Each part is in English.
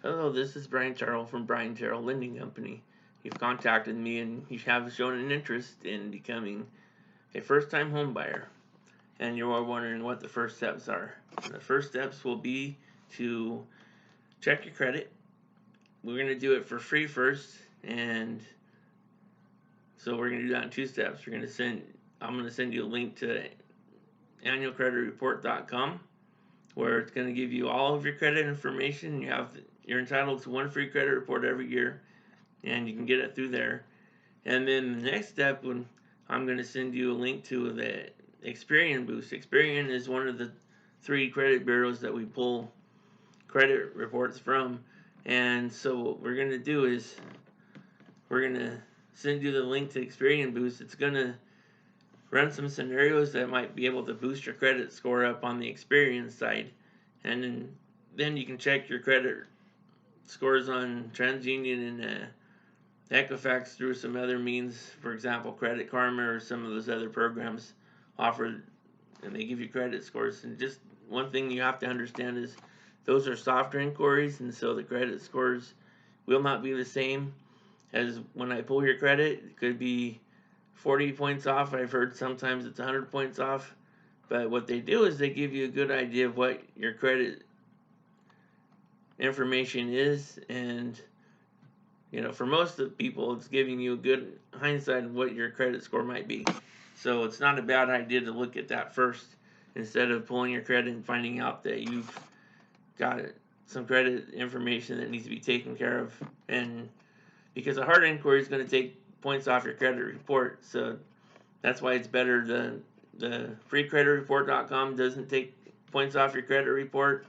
Hello, this is Brian Terrell from Brian Terrell Lending Company. You've contacted me and you have shown an interest in becoming a first-time home buyer, and you are wondering what the first steps are. The first steps will be to check your credit. We're going to do it for free first, and so we're going to do that in two steps. I'm going to send you a link to annualcreditreport.com, where it's going to give you all of your credit information. You're entitled to one free credit report every year, and you can get it through there. And then the next step, when I'm going to send you a link to the Experian Boost. Experian is one of the three credit bureaus that we pull credit reports from. And so what we're going to do is we're going to send you the link to Experian Boost. It's going to run some scenarios that might be able to boost your credit score up on the Experian side. And then you can check your credit scores on TransUnion and Equifax through some other means. For example, Credit Karma or some of those other programs offer, and they give you credit scores. And just one thing you have to understand is those are softer inquiries, and so the credit scores will not be the same as when I pull your credit. It could be 40 points off. I've heard sometimes it's 100 points off. But what they do is they give you a good idea of what your credit information is, and for most of the people, it's giving you a good hindsight of what your credit score might be. So it's not a bad idea to look at that first instead of pulling your credit and finding out that you've got some credit information that needs to be taken care of. And because a hard inquiry is going to take points off your credit report, so that's why it's better. The freecreditreport.com doesn't take points off your credit report,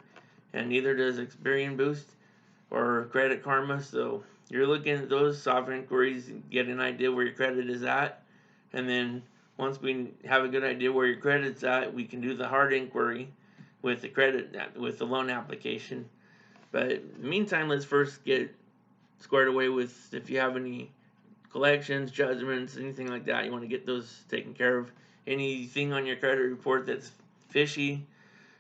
and neither does Experian Boost or Credit Karma. So you're looking at those soft inquiries and get an idea where your credit is at. And then once we have a good idea where your credit's at, we can do the hard inquiry with the loan application. But in the meantime, let's first get squared away with if you have any collections, judgments, anything like that. You want to get those taken care of. Anything on your credit report that's fishy,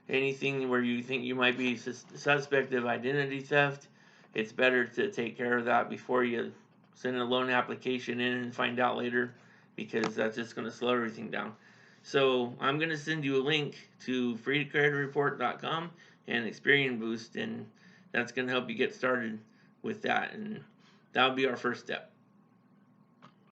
anything where you think you might be suspect of identity theft, it's better to take care of that before you send a loan application in and find out later, because that's just going to slow everything down. So I'm going to send you a link to freecreditreport.com and Experian Boost, and that's going to help you get started with that, and that'll be our first step.